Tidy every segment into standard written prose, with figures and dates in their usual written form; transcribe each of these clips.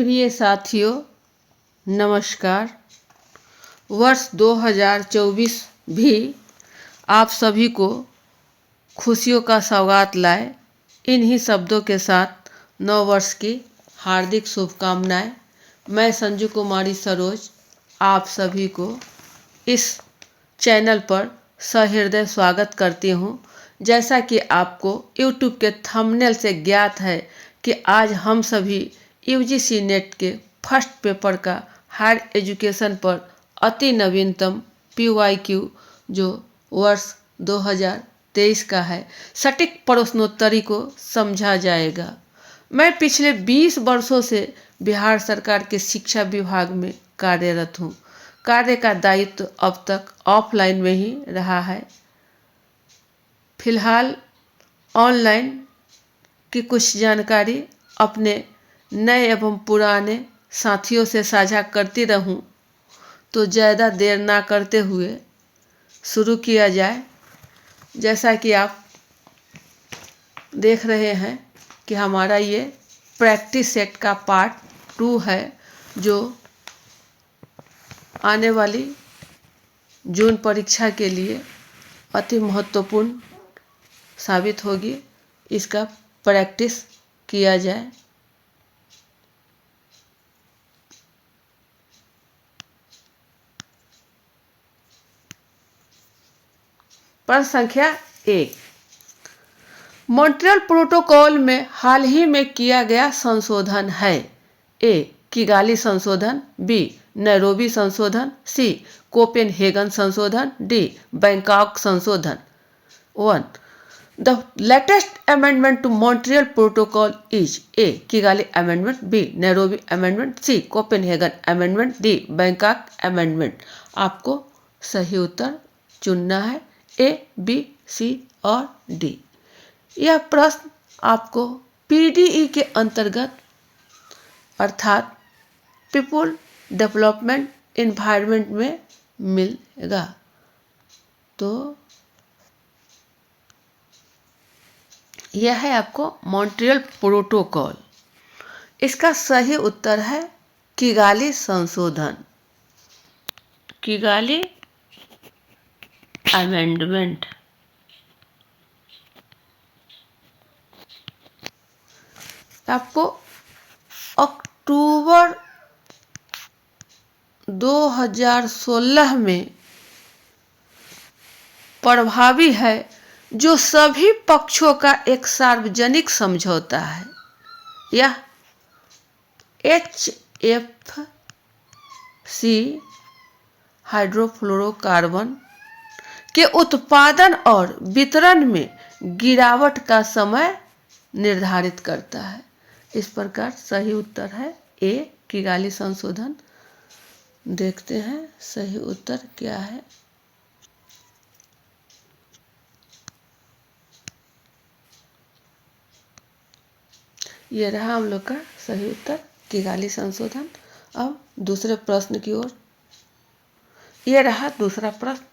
प्रिय साथियों, नमस्कार। वर्ष 2024 भी आप सभी को खुशियों का सौगात लाए। इन्हीं शब्दों के साथ नव वर्ष की हार्दिक शुभकामनाएं। मैं संजू कुमारी सरोज आप सभी को इस चैनल पर सहृदय स्वागत करती हूं। जैसा कि आपको YouTube के थंबनेल से ज्ञात है कि आज हम सभी UGC नेट के फर्स्ट पेपर का हायर एजुकेशन पर अति नवीनतम PYQ जो वर्ष 2023 का है, सटीक प्रश्नोत्तरी को समझा जाएगा। मैं पिछले 20 वर्षों से बिहार सरकार के शिक्षा विभाग में कार्यरत हूँ। कार्य का दायित्व अब तक ऑफलाइन में ही रहा है। फिलहाल ऑनलाइन की कुछ जानकारी अपने नए एवं पुराने साथियों से साझा करती रहूं, तो ज़्यादा देर ना करते हुए शुरू किया जाए। जैसा कि आप देख रहे हैं कि हमारा ये प्रैक्टिस सेट का पार्ट 2 है, जो आने वाली जून परीक्षा के लिए अति महत्वपूर्ण साबित होगी। इसका प्रैक्टिस किया जाए। प्रश्न संख्या 1, मॉन्ट्रियल प्रोटोकॉल में हाल ही में किया गया संशोधन है। ए, किगाली संशोधन, बी, नैरोबी संशोधन, सी, कोपेनहेगन संशोधन, डी, बैंकॉक संशोधन। 1. The latest amendment to Montreal Protocol is A. Kigali Amendment, B. Nairobi Amendment, C. Copenhagen Amendment, D. Bangkok Amendment। आपको सही उत्तर चुनना है A, B, C और D। यह प्रश्न आपको PDE के अंतर्गत अर्थात पीपुल डेवलपमेंट इन्वायरमेंट में मिलेगा। तो यह है आपको मॉन्ट्रियल प्रोटोकॉल। इसका सही उत्तर है किगाली संशोधन, किगाली अमेंडमेंट। आपको अक्टूबर 2016 में प्रभावी है, जो सभी पक्षों का एक सार्वजनिक समझौता है। यह HFC हाइड्रोफ्लोरोकार्बन के उत्पादन और वितरण में गिरावट का समय निर्धारित करता है। इस प्रकार सही उत्तर है ए, किगाली संशोधन। देखते हैं सही उत्तर क्या है। ये रहा हम लोग का सही उत्तर, किगाली संशोधन। अब दूसरे प्रश्न की ओर। ये रहा दूसरा प्रश्न।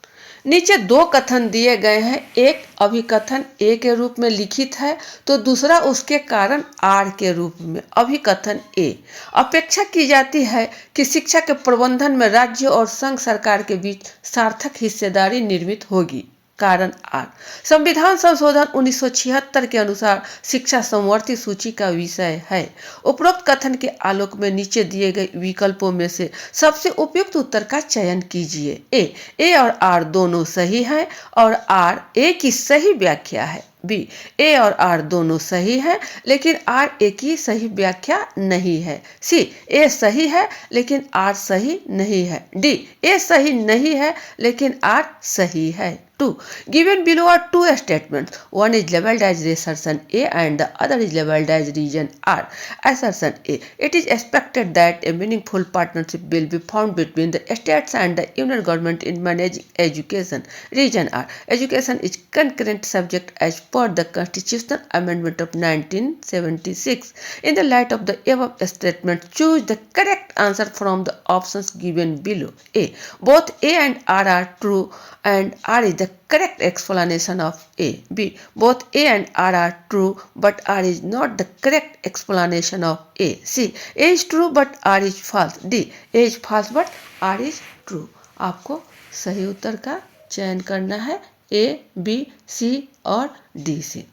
नीचे 2 कथन दिए गए हैं। एक अभिकथन ए के रूप में लिखित है, तो दूसरा उसके कारण आर के रूप में। अभिकथन ए, अपेक्षा की जाती है कि शिक्षा के प्रबंधन में राज्य और संघ सरकार के बीच सार्थक हिस्सेदारी निर्मित होगी। कारण आर, संविधान संशोधन 1976 के अनुसार शिक्षा समवर्ती सूची का विषय है। उपरोक्त कथन के आलोक में नीचे दिए गए विकल्पों में से सबसे उपयुक्त उत्तर का चयन कीजिए। ए और आर दोनों सही हैं और आर ए की सही व्याख्या है। बी, ए और आर दोनों सही हैं, लेकिन आर ए की सही व्याख्या नहीं है। सी, ए सही है लेकिन आर सही नहीं है। डी, ए सही नहीं है लेकिन आर सही है। 2. Given below are 2 statements. One is labeled as assertion A and the other is labeled as reason R. Assertion A. It is expected that a meaningful partnership will be found between the states and the union government in managing education. Reason R. Education is concurrent subject as per the constitutional amendment of 1976. In the light of the above statement, choose the correct answer from the options given below. A. Both A and R are true and R is the the correct explanation of A. B. Both A and R are true, but R is not the correct explanation of A. C. A is true, but R is false. D. A is false, but R is true. आपको सही उत्तर का चयन करना है A, B, C और D से।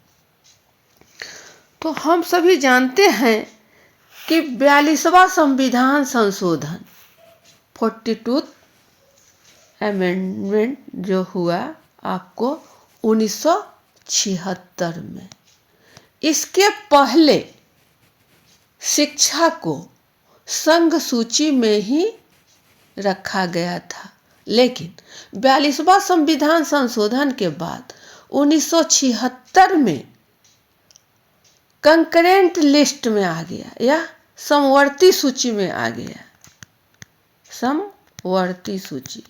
तो हम सभी जानते हैं कि 42वां संविधान संशोधन 42th अमेंडमेंट जो हुआ आपको 1976 में। इसके पहले शिक्षा को संघ सूची में ही रखा गया था, लेकिन 42वां संविधान संशोधन के बाद 1976 में कंकरेंट लिस्ट में आ गया या समवर्ती सूची में आ गया। समवर्ती सूची,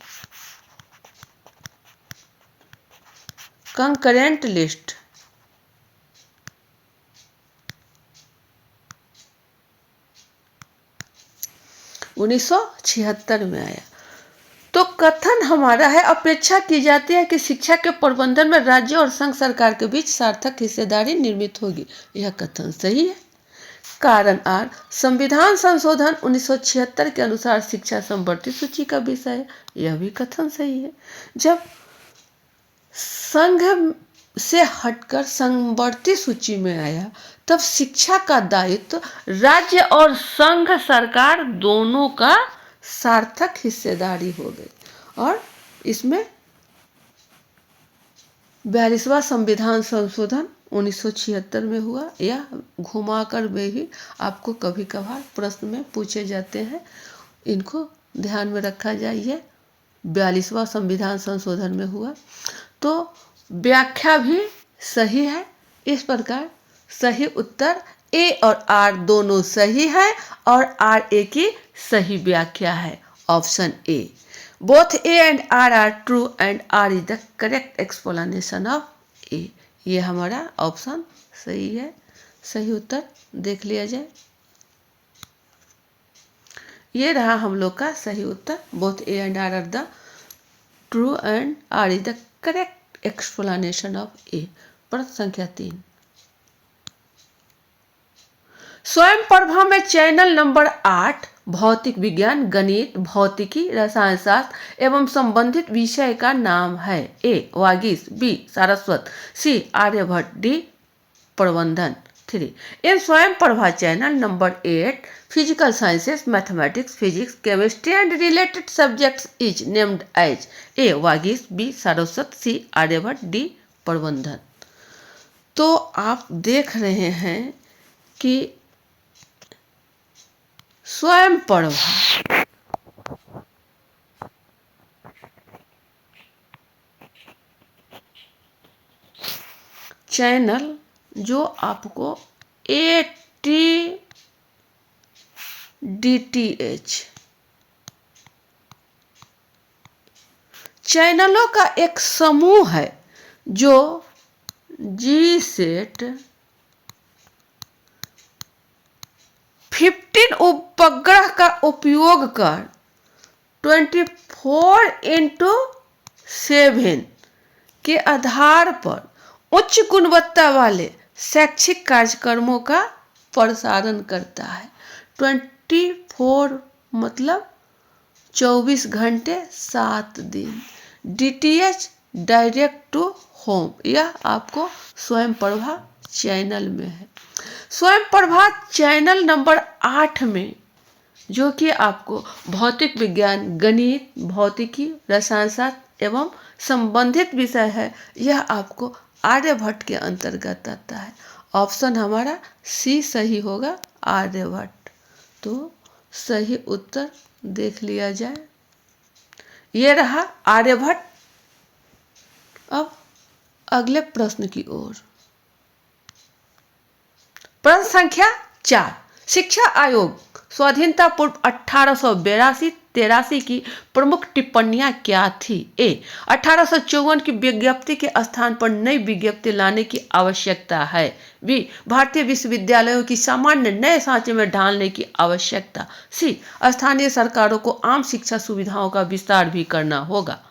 कंकरेंट लिस्ट। उन्नीस सौ 76 में आया। तो कथन हमारा है, अपेक्षा की जाती है कि शिक्षा के प्रबंधन में राज्य और संघ सरकार के बीच सार्थक हिस्सेदारी निर्मित होगी। यह कथन सही है। कारण आर, संविधान संशोधन 1976 के अनुसार शिक्षा समवर्ती सूची का विषय है। यह भी कथन सही है। जब संघ से हटकर समवर्ती सूची में आया तब शिक्षा का दायित्व राज्य और संघ सरकार दोनों का सार्थक हिस्सेदारी हो गई और इसमें 42वां संविधान संशोधन 1976 में हुआ। या घुमाकर वे ही आपको कभी कभार प्रश्न में पूछे जाते हैं, इनको ध्यान में रखा जाइए। 42वां संविधान संशोधन में हुआ। तो व्याख्या भी सही है। इस प्रकार सही उत्तर ए और आर दोनों सही है और आर ए की सही व्याख्या है, option A. Both A and R R true and R is the correct explanation of A. ये हमारा ऑप्शन सही है। सही उत्तर देख लिया जाए। ये रहा हम लोग का सही उत्तर। Both A and R are the true and R is the correct explanation of A. प्रश्न संख्या 3। स्वयं प्रभा में चैनल नंबर 8 भौतिक विज्ञान, गणित, भौतिकी, रसायन शास्त्र एवं संबंधित विषय का नाम है। A Vagish, B Saraswat, C Aryabhatta, D Prabandhan. 3 in Swayam Prabha channel number 8 physical sciences, mathematics, physics, chemistry and related subjects is named as A Vagish, B Saraswat, C Aryabhatta, D Prabandhan. तो आप देख रहे हैं कि स्वयं प्रभा चैनल जो आपको ATDTH चैनलों का एक समूह है जो जीसैट 15 उपग्रह का उपयोग कर 24x7 के आधार पर उच्च गुणवत्ता वाले शैक्षिक कार्यक्रमों का प्रसारण करता है। 24 मतलब 24 घंटे 7 दिन। DTH डायरेक्ट टू होम, यह आपको स्वयं प्रभा चैनल में है। स्वयं प्रभा चैनल नंबर 8 में जो कि आपको भौतिक विज्ञान, गणित, भौतिकी, रसायन शास्त्र एवं संबंधित विषय है, यह आपको आर्यभट्ट के अंतर्गत आता है। ऑप्शन हमारा सी सही होगा, आर्यभट्ट। तो सही उत्तर देख लिया जाए। ये रहा आर्यभट्ट। अब अगले प्रश्न की ओर। प्रश्न संख्या 4। शिक्षा आयोग स्वाधीनता पूर्व 1882-83 की प्रमुख टिप्पणियां क्या थी? ए 1854 की विज्ञप्ति के स्थान पर नई विज्ञप्ति लाने की आवश्यकता है। बी भारतीय विश्वविद्यालयों की सामान्य नए सांचे में ढालने की आवश्यकता। सी स्थानीय सरकारों को आम शिक्षा सुविधाओं का विस्तार भी करना होगा।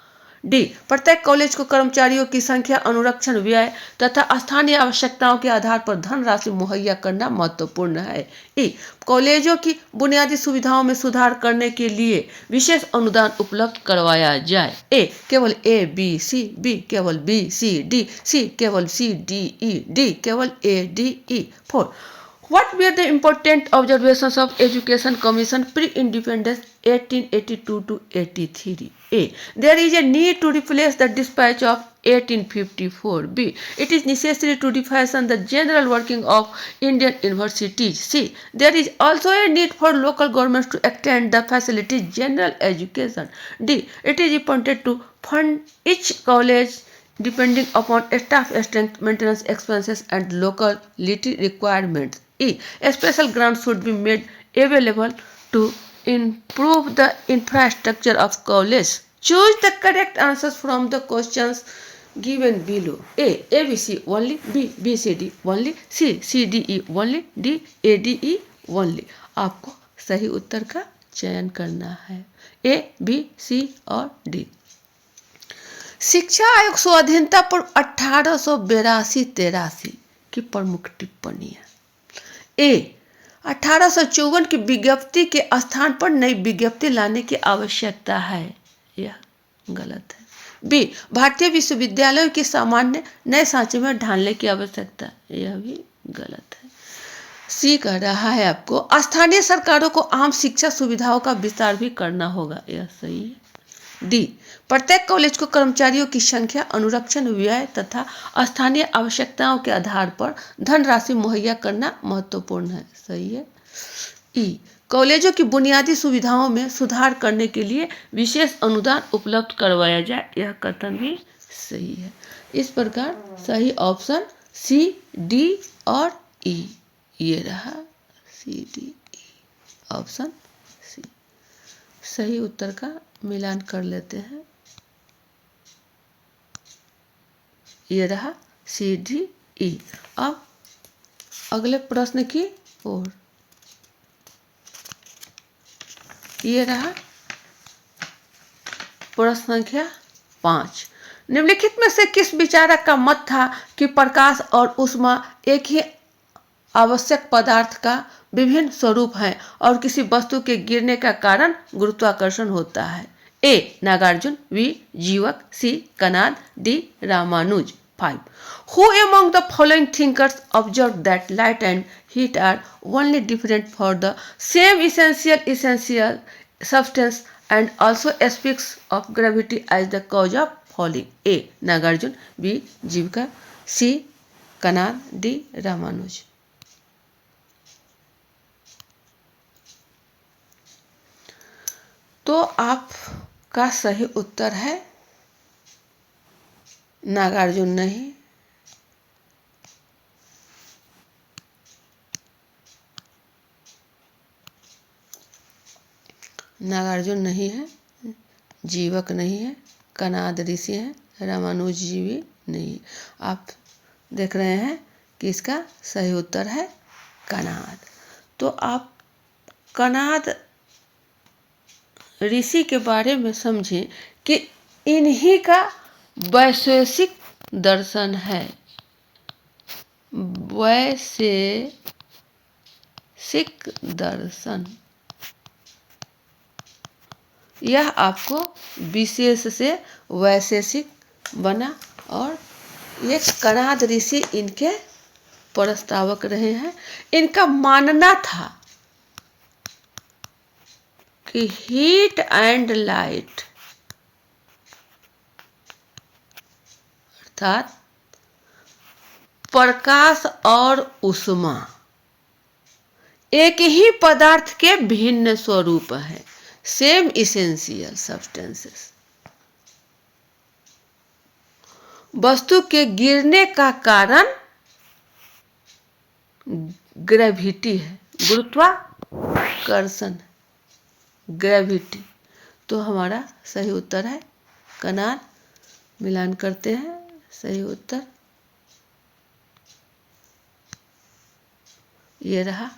डी, प्रत्येक कॉलेज को कर्मचारियों की संख्या, अनुरक्षण व्यय तथा स्थानीय आवश्यकताओं के आधार पर धनराशि मुहैया करना महत्वपूर्ण है। ई, कॉलेजों की बुनियादी सुविधाओं में सुधार करने के लिए विशेष अनुदान उपलब्ध करवाया जाए। ए केवल ए बी सी, बी केवल बी सी डी, सी केवल सी डी ई, डी केवल A D E. 4. What were the important observations of Education Commission pre-independence 1882 to 83? A. There is a need to replace the dispatch of 1854. B. It is necessary to refashion the general working of Indian universities. C. There is also a need for local governments to extend the facilities general education. D. It is important to fund each college depending upon staff strength, maintenance expenses and locality requirements. E. Special grants should be made available to improve the infrastructure of college. Choose the correct answers from the questions given below. A. ABC only, B. BCD only, C. CDE only, D. ADE only. आपको सही उत्तर का चयन करना है। A, B, C और D। शिक्षा आयोग स्वाधीनता पर 1882-83 की प्रमुख टिप्पणियां। ए, 1854 की विज्ञप्ति के स्थान पर नई विज्ञप्ति लाने की आवश्यकता है, यह गलत है। बी, भारतीय विश्वविद्यालयों की सामान्य नए सांचे में ढालने की आवश्यकता, यह भी गलत है। सी कह रहा है आपको स्थानीय सरकारों को आम शिक्षा सुविधाओं का विस्तार भी करना होगा, यह सही है। डी, प्रत्येक कॉलेज को कर्मचारियों की संख्या, अनुरक्षण व्यय तथा स्थानीय आवश्यकताओं के आधार पर धनराशि मुहैया करना महत्वपूर्ण है, सही है। ई, कॉलेजों की बुनियादी सुविधाओं में सुधार करने के लिए विशेष अनुदान उपलब्ध करवाया जाए, यह कथन भी सही है। इस प्रकार सही ऑप्शन सी, डी और ई, ये रहा C D E option C. सही उत्तर का मिलान कर लेते हैं, ये रहा सी डी ई। अब अगले प्रश्न की ओर, ये रहा प्रश्न संख्या 5। निम्नलिखित में से किस विचारक का मत था कि प्रकाश और ऊष्मा एक ही आवश्यक पदार्थ का विभिन्न स्वरूप है और किसी वस्तु के गिरने का कारण गुरुत्वाकर्षण होता है? ए, Nagarjuna, B, Jivaka, C, Kanad, D, Ramanuja. 5. Who among the following thinkers observed that light and heat are only different for the same essential substance and also speaks of gravity as the cause of falling? A, Nagarjuna, B, Jivika, C, Kanad, D, Ramanuja. तो आपका सही उत्तर है नागार्जुन नहीं, नागार्जुन नहीं है, जीवक नहीं है, कनाद ऋषि है, रामानुज जी भी नहीं। आप देख रहे हैं कि इसका सही उत्तर है कनाद। तो आप कनाद ऋषि के बारे में समझें कि इन्हीं का वैशेषिक दर्शन है। वैशेषिक दर्शन, यह आपको विशेष से वैशेषिक बना और ये कनाद ऋषि इनके प्रस्तावक रहे हैं। इनका मानना था कि हीट एंड लाइट अर्थात प्रकाश और ऊष्मा एक ही पदार्थ के भिन्न स्वरूप है, सेम इसेंशियल सब्सटेंसेस। वस्तु के गिरने का कारण ग्रेविटी है, गुरुत्वाकर्षण, ग्रेविटी। तो हमारा सही उत्तर है कनाद। मिलान करते हैं, सही उत्तर ये रहा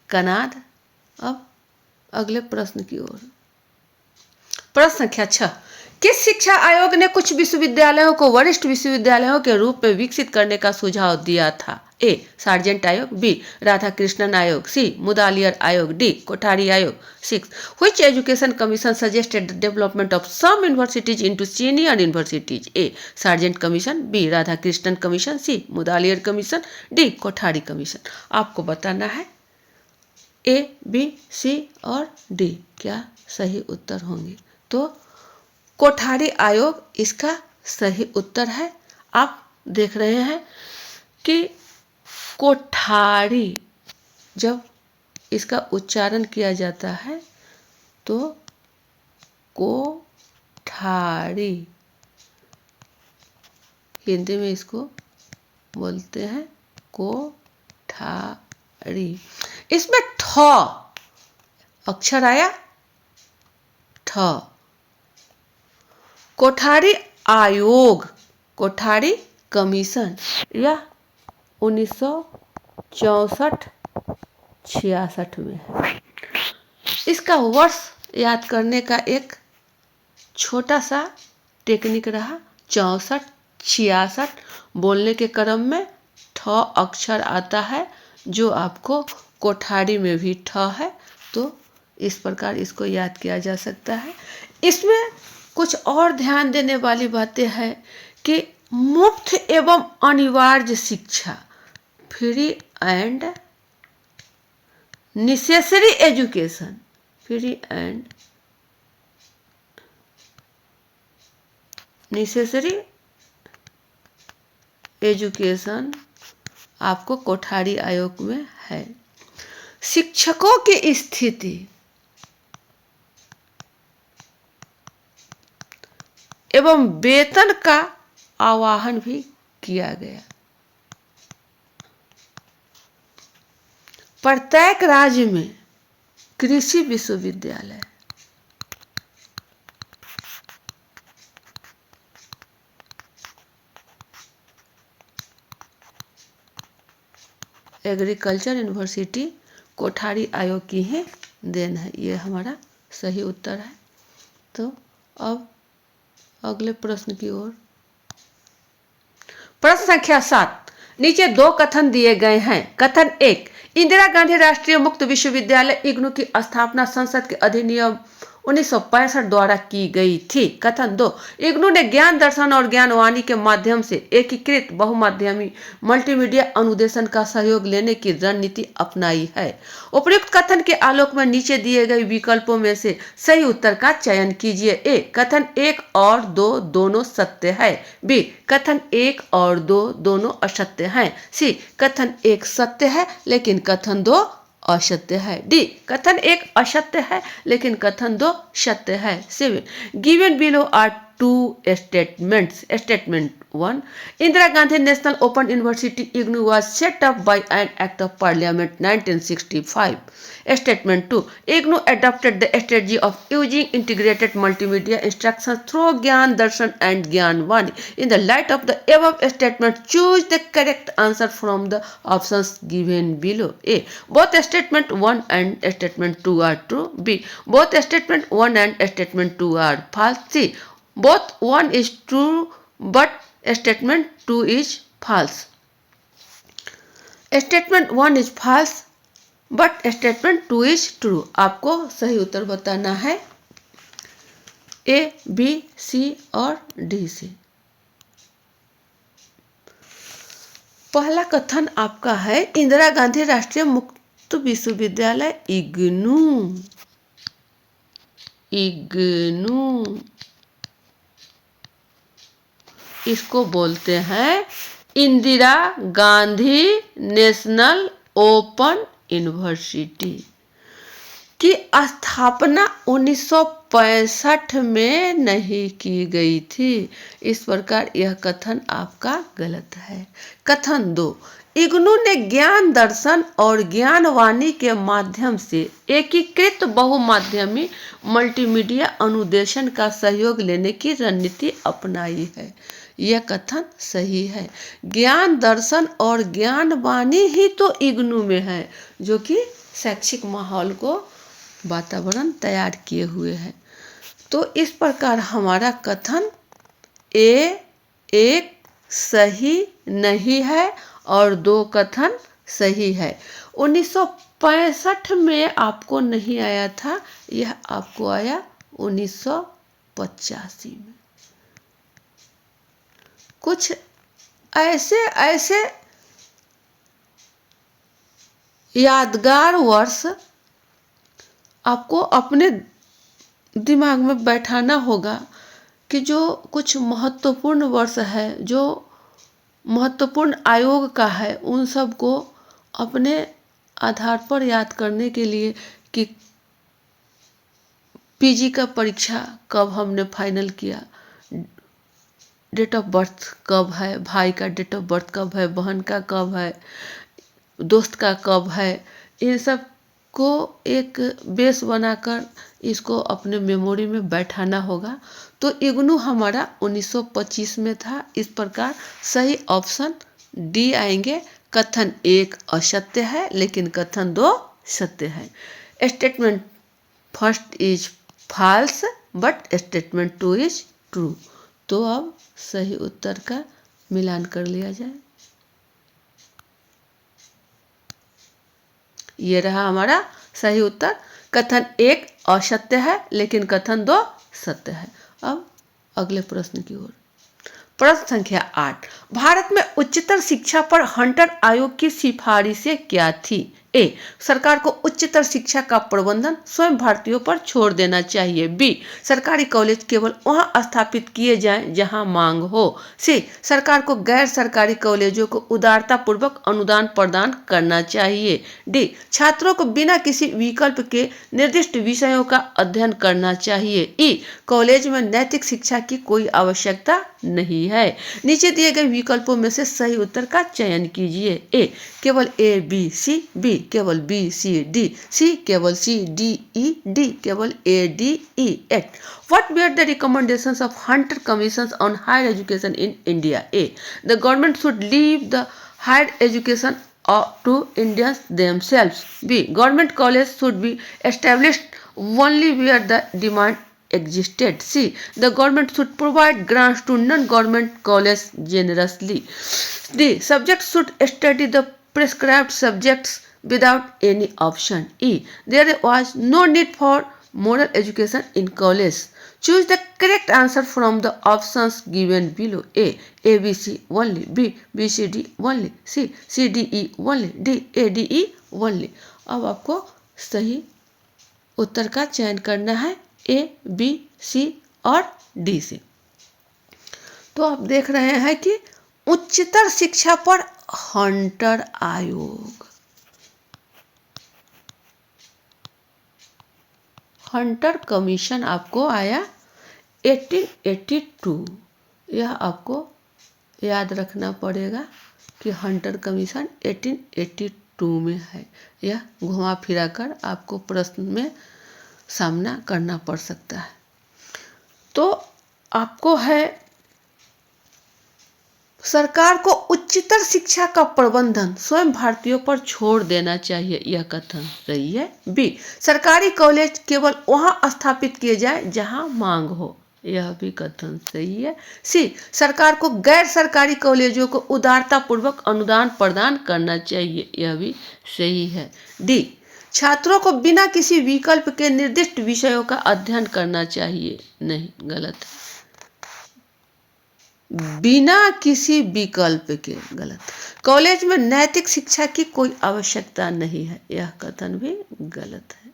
कनाद। अब अगले प्रश्न की ओर, प्रश्न संख्या 6। किस शिक्षा आयोग ने कुछ विश्वविद्यालयों को वरिष्ठ विश्वविद्यालयों के रूप में विकसित करने का सुझाव दिया था? ए. सार्जेंट आयोग, बी. राधाकृष्णन आयोग, सी. मुदालियर आयोग, डी. कोठारी आयोग। 6. Which education commission suggested the development of some universities into senior universities? A. Sargent commission, B. Radhakrishnan commission, C. Mudaliar commission, D. Kothari commission. आपको बताना है ए, बी, सी और डी क्या सही उत्तर होंगे। तो कोठारी आयोग इसका सही उत्तर है। आप देख रहे हैं कि कोठारी जब इसका उच्चारण किया जाता है तो कोठारी, हिंदी में इसको बोलते हैं कोठारी। इसमें ठ अक्षर आया, ठ। कोठारी आयोग, कोठारी कमीशन यह 1964-66 में है। इसका वर्ष याद करने का एक छोटा सा टेक्निक रहा। 64-66 बोलने के क्रम में ठ अक्षर आता है जो आपको कोठारी में भी ठ है, तो इस प्रकार इसको याद किया जा सकता है। इसमें कुछ और ध्यान देने वाली बातें हैं कि मुफ्त एवं अनिवार्य शिक्षा, free and necessary education, free and necessary education आपको कोठारी आयोग में है। शिक्षकों की स्थिति एवं वेतन का आह्वान भी किया गया। प्रत्येक राज्य में कृषि विश्वविद्यालय, एग्रीकल्चर यूनिवर्सिटी कोठारी आयोग की ही देन है। ये हमारा सही उत्तर है। तो अब अगले प्रश्न की ओर। प्रश्न संख्या 7, नीचे दो कथन दिए गए हैं। कथन 1, इंदिरा गांधी राष्ट्रीय मुक्त विश्वविद्यालय इग्नू की स्थापना संसद के अधिनियम 1965 द्वारा की गई थी। कथन 2, इग्नू ने ज्ञान दर्शन और ज्ञानवाणी के माध्यम से एकीकृत बहुमाध्यमी मल्टीमीडिया अनुदेशन का सहयोग लेने की रणनीति अपनाई है। उपयुक्त कथन के आलोक में नीचे दिए गए विकल्पों में से सही उत्तर का चयन कीजिए। ए, कथन 1 और 2 दोनों सत्य है। बी, कथन 1 और 2 दोनों असत्य हैं। सी, कथन 1 सत्य है लेकिन कथन 2 असत्य है। डी, कथन 1 असत्य है लेकिन कथन 2 सत्य है। 7, given below are two statements. Statement 1, Indira Gandhi national open university IGNOU was set up by an act of parliament 1965. Statement 2, IGNOU adopted the strategy of using integrated multimedia instruction through Gyan Darshan and Gyanwani. In the light of the above statement, choose the correct answer from the options given below. A, both statement 1 and statement 2 are true. B, both statement 1 and statement 2 are false. C, both 1 is true but statement 2 is false. Statement 1 is false but statement 2 is true. आपको सही उत्तर बताना है ए, B, सी और D से। पहला कथन आपका है इंदिरा गांधी राष्ट्रीय मुक्त विश्वविद्यालय इग्नू, इग्नू इसको बोलते हैं Indira Gandhi national open university की स्थापना 1965 में नहीं की गई थी। इस प्रकार यह कथन आपका गलत है। कथन 2, इग्नू ने ज्ञान दर्शन और ज्ञानवाणी के माध्यम से एकीकृत बहुमाध्यमी मल्टीमीडिया अनुदेशन का सहयोग लेने की रणनीति अपनाई है। यह कथन सही है। ज्ञान दर्शन और ज्ञानवाणी ही तो इग्नू में है जो कि शैक्षिक माहौल को वातावरण तैयार किए हुए है। तो इस प्रकार हमारा कथन ए एक सही नहीं है और 2 कथन सही है। 1965 में आपको नहीं आया था, यह आपको आया 1985 में। कुछ ऐसे ऐसे यादगार वर्ष आपको अपने दिमाग में बैठाना होगा कि जो कुछ महत्वपूर्ण वर्ष है, जो महत्वपूर्ण आयोग का है, उन सब को अपने आधार पर याद करने के लिए कि पीजी का परीक्षा कब हमने फाइनल किया, डेट ऑफ बर्थ कब है, भाई का डेट ऑफ बर्थ कब है, बहन का कब है, दोस्त का कब है, इन सब को एक बेस बनाकर इसको अपने मेमोरी में बैठाना होगा। तो इग्नू हमारा 1925 में था। इस प्रकार सही ऑप्शन डी आएंगे। कथन 1 असत्य है लेकिन कथन 2 सत्य है। Statement first is false but statement 2 is true. तो अब सही उत्तर का मिलान कर लिया जाए। ये रहा हमारा सही उत्तर। कथन 1 असत्य है लेकिन कथन 2 सत्य है। अब अगले प्रश्न की ओर। प्रश्न संख्या 8। भारत में उच्चतर शिक्षा पर हंटर आयोग की सिफारिशें क्या थी? ए, सरकार को उच्चतर शिक्षा का प्रबंधन स्वयं भारतीयों पर छोड़ देना चाहिए। बी, सरकारी कॉलेज केवल वहां स्थापित किए जाएं जहां मांग हो। सी, सरकार को गैर सरकारी कॉलेजों को उदारतापूर्वक अनुदान प्रदान करना चाहिए। डी, छात्रों को बिना किसी विकल्प के निर्दिष्ट विषयों का अध्ययन करना चाहिए। ई, कॉलेज में नैतिक शिक्षा की कोई आवश्यकता नहीं है। नीचे दिए गए विकल्पों में से सही उत्तर का चयन कीजिए। ए, केवल ए बी सी। बी, केवल बी सी डी। सी, केवल सी डी ई। डी, केवल A D E. 8. What were the recommendations of Hunter Commission on higher education in India? A, the government should leave the higher education to Indians themselves. B, government colleges should be established only where the demand existed. C, the government should provide grants to non-government colleges generously. D, subjects should study the prescribed subjects without any option. E, there was no need for moral education in college. Choose the correct answer from the options given below. A, ABC only. B, BCD only. C, CDE only. D, ADE only. अब आपको सही उत्तर का चयन करना है ए, B, सी और D से। तो आप देख रहे हैं कि उच्चतर शिक्षा पर हंटर आयोग, हंटर कमीशन आपको आया 1882। यह आपको याद रखना पड़ेगा कि हंटर कमीशन 1882 में है। यह घुमा फिरा कर आपको प्रश्न में सामना करना पड़ सकता है। तो आपको है सरकार को उच्चतर शिक्षा का प्रबंधन स्वयं भारतीयों पर छोड़ देना चाहिए। यह कथन सही है। बी, सरकारी कॉलेज केवल वहां स्थापित किए जाए जहां मांग हो। यह भी कथन सही है। सी, सरकार को गैर सरकारी कॉलेजों को उदारतापूर्वक अनुदान प्रदान करना चाहिए। यह भी सही है। डी, छात्रों को बिना किसी विकल्प के निर्दिष्ट विषयों का अध्ययन करना चाहिए। नहीं, गलत है। बिना किसी विकल्प के, गलत। कॉलेज में नैतिक शिक्षा की कोई आवश्यकता नहीं है। यह कथन भी गलत है।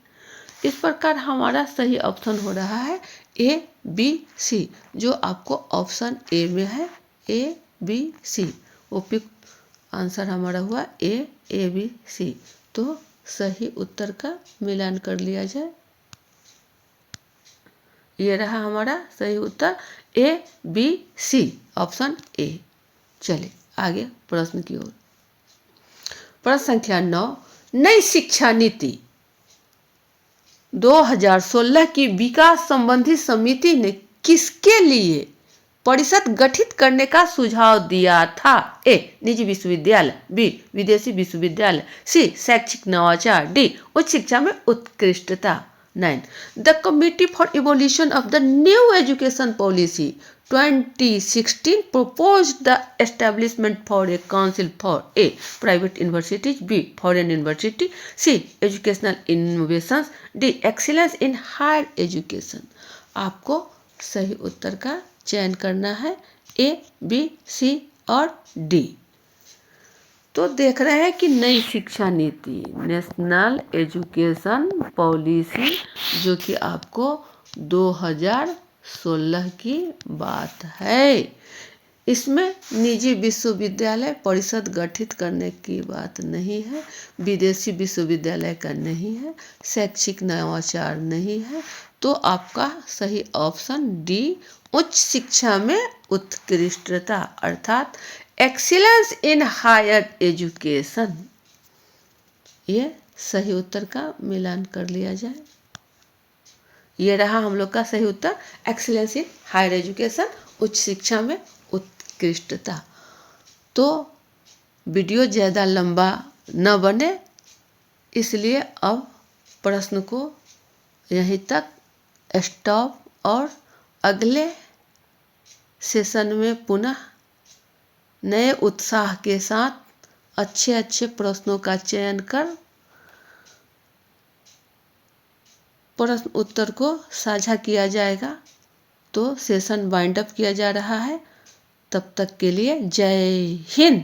इस प्रकार हमारा सही ऑप्शन हो रहा है ए, बी, सी, जो आपको ऑप्शन ए में है। ए, बी, सी उपयुक्त आंसर हमारा हुआ ए, बी, सी। तो सही उत्तर का मिलान कर लिया जाए। ये रहा हमारा सही उत्तर ए, बी, सी, ऑप्शन ए। चलिए आगे प्रश्न की ओर। प्रश्न संख्या 9। नई शिक्षा नीति 2016 की विकास संबंधी समिति ने किसके लिए परिषद गठित करने का सुझाव दिया था? ए, निजी विश्वविद्यालय। बी, विदेशी विश्वविद्यालय। सी, शैक्षिक नवाचार। डी, उच्च शिक्षा में उत्कृष्टता। 9. The Committee for Evaluation of the New Education Policy 2016 proposed the establishment for a council for A. Private universities, B. Foreign university, C. Educational innovations, D. Excellence in higher education. आपको सही उत्तर का चयन करना है A, B, C और D। तो देख रहे हैं कि नई शिक्षा नीति नेशनल एजुकेशन पॉलिसी जो कि आपको 2016 की बात है, इसमें निजी विश्वविद्यालय परिषद गठित करने की बात नहीं है, विदेशी विश्वविद्यालय का नहीं है, शैक्षिक नवाचार नहीं है। तो आपका सही ऑप्शन डी उच्च शिक्षा में उत्कृष्टता अर्थात एक्सीलेंस इन हायर एजुकेशन, ये सही उत्तर का मिलान कर लिया जाए। ये रहा हम लोग का सही उत्तर, एक्सीलेंस इन हायर एजुकेशन, उच्च शिक्षा में उत्कृष्टता। तो वीडियो ज़्यादा लंबा न बने इसलिए अब प्रश्न को यहीं तक स्टॉप और अगले सेशन में पुनः नए उत्साह के साथ अच्छे अच्छे प्रश्नों का चयन कर प्रश्न उत्तर को साझा किया जाएगा। तो सेशन वाइंड अप किया जा रहा है। तब तक के लिए जय हिंद।